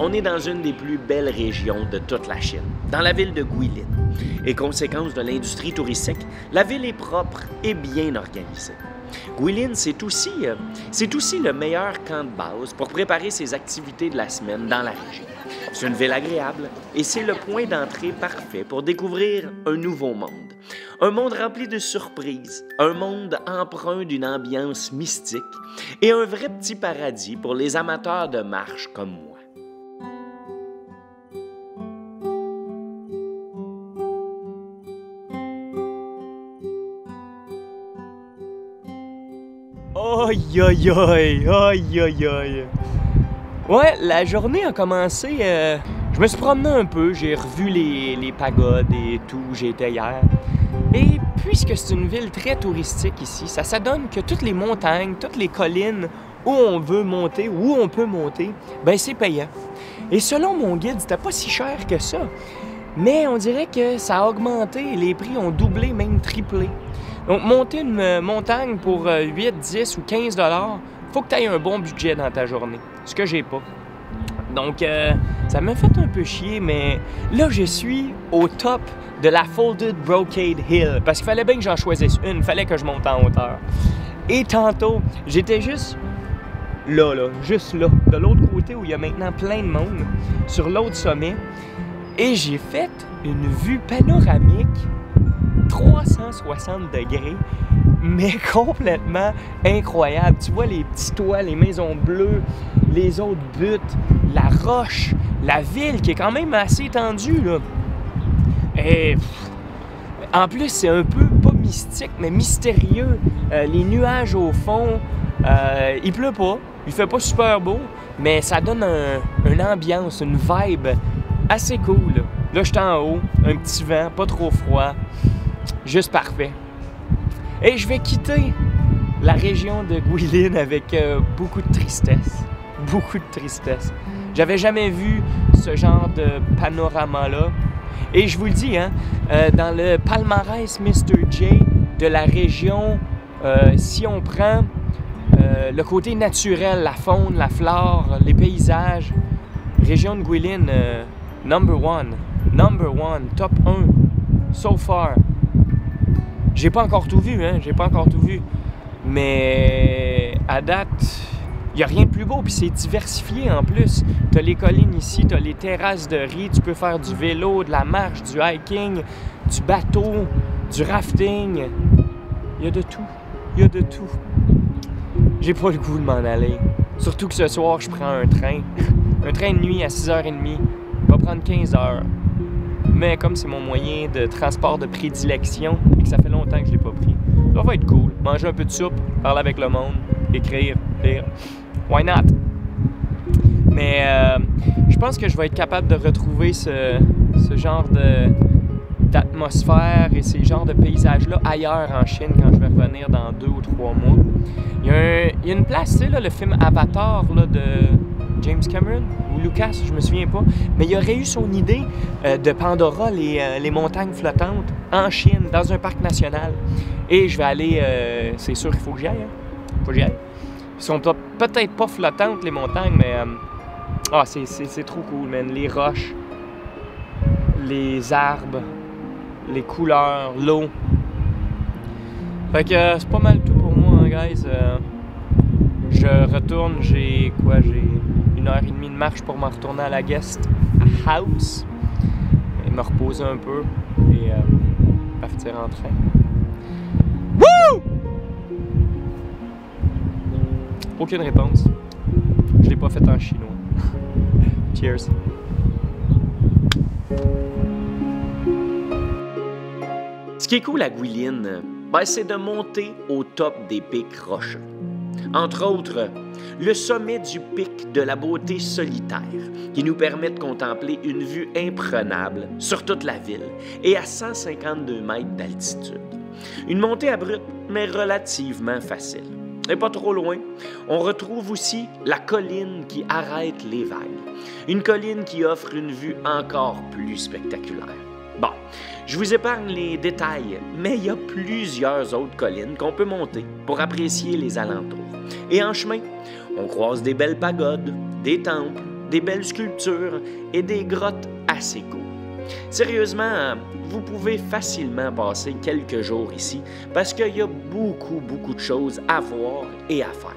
on est dans une des plus belles régions de toute la Chine, dans la ville de Guilin. Et conséquence de l'industrie touristique, la ville est propre et bien organisée. Guilin, c'est aussi le meilleur camp de base pour préparer ses activités de la semaine dans la région. C'est une ville agréable et c'est le point d'entrée parfait pour découvrir un nouveau monde. Un monde rempli de surprises, un monde empreint d'une ambiance mystique et un vrai petit paradis pour les amateurs de marche comme moi. Aïe, aïe, aïe, aïe, aïe, aïe. Ouais, la journée a commencé. Je me suis promené un peu, j'ai revu les pagodes et tout, j'y étais hier. Et puisque c'est une ville très touristique ici, ça donne que toutes les montagnes, toutes les collines où on veut monter, où on peut monter, ben c'est payant. Et selon mon guide, c'était pas si cher que ça. Mais on dirait que ça a augmenté, les prix ont doublé, même triplé. Donc, monter une montagne pour 8, 10 ou 15 $, faut que tu aies un bon budget dans ta journée, ce que j'ai pas. Donc, ça m'a fait un peu chier, mais là, je suis au top de la Folded Brocade Hill, parce qu'il fallait bien que j'en choisisse une, il fallait que je monte en hauteur. Et tantôt, j'étais juste là, juste là, de l'autre côté où il y a maintenant plein de monde, sur l'autre sommet, et j'ai fait une vue panoramique 360 degrés, mais complètement incroyable. Tu vois les petits toits, les maisons bleues, les autres buttes, la roche, la ville qui est quand même assez étendue, là. Et en plus, c'est un peu, pas mystique, mais mystérieux. Les nuages au fond, il pleut pas, il fait pas super beau, mais ça donne une ambiance, une vibe assez cool. Là, je suis en haut, un petit vent, pas trop froid. Juste parfait. Et je vais quitter la région de Guilin avec beaucoup de tristesse. Beaucoup de tristesse. J'avais jamais vu ce genre de panorama-là. Et je vous le dis, hein, dans le palmarès Mr. J de la région, si on prend le côté naturel, la faune, la flore, les paysages, région de Guilin, number one, top 1, so far. J'ai pas encore tout vu, hein, mais à date, il n'y a rien de plus beau, puis c'est diversifié en plus. Tu as les collines ici, tu as les terrasses de riz, tu peux faire du vélo, de la marche, du hiking, du bateau, du rafting. Il y a de tout, J'ai pas le goût de m'en aller. Surtout que ce soir, je prends un train de nuit à 6h30. Il va prendre 15 heures. Mais comme c'est mon moyen de transport de prédilection et que ça fait longtemps que je l'ai pas pris, ça va être cool. Manger un peu de soupe, parler avec le monde, écrire, lire. Why not? Mais je pense que je vais être capable de retrouver ce genre d'atmosphère et ces genres de paysages-là ailleurs en Chine quand je vais revenir dans 2 ou 3 mois. Il y a une place, tu sais, là, le film Avatar là, de James Cameron ou Lucas, je me souviens pas, mais il aurait eu son idée de Pandora, les montagnes flottantes en Chine, dans un parc national. Et je vais aller, c'est sûr qu'il faut que j'y aille, hein? Faut que j'y aille. Ils sont peut-être pas flottantes les montagnes, mais c'est trop cool, man. Les roches, les arbres, les couleurs, l'eau. Fait que c'est pas mal tout pour moi, hein, guys. Je retourne, j'ai 1h30 de marche pour m'en retourner à la guest house et me reposer un peu et partir en train. Wouh! Aucune réponse. Je l'ai pas fait en chinois. Cheers. Ce qui est cool à Guilin, c'est de monter au top des pics rocheux. Entre autres, le sommet du pic de la beauté solitaire, qui nous permet de contempler une vue imprenable sur toute la ville et à 152 mètres d'altitude. Une montée abrupte, mais relativement facile. Et pas trop loin, on retrouve aussi la colline qui arrête les vagues. Une colline qui offre une vue encore plus spectaculaire. Bon, je vous épargne les détails, mais il y a plusieurs autres collines qu'on peut monter pour apprécier les alentours. Et en chemin, on croise des belles pagodes, des temples, des belles sculptures et des grottes assez cool. Sérieusement, vous pouvez facilement passer quelques jours ici parce qu'il y a beaucoup de choses à voir et à faire.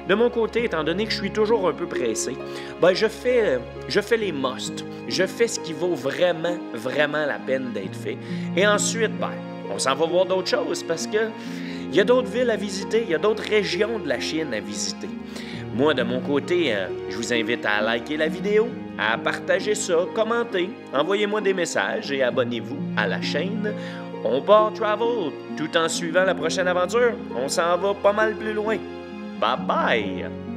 De mon côté, étant donné que je suis toujours un peu pressé, ben je fais les musts. Je fais ce qui vaut vraiment la peine d'être fait. Et ensuite, ben, on s'en va voir d'autres choses parce que il y a d'autres villes à visiter, il y a d'autres régions de la Chine à visiter. Moi, de mon côté, je vous invite à liker la vidéo, à partager ça, commenter, envoyez-moi des messages et abonnez-vous à la chaîne On part travel tout en suivant la prochaine aventure. On s'en va pas mal plus loin. Bye bye!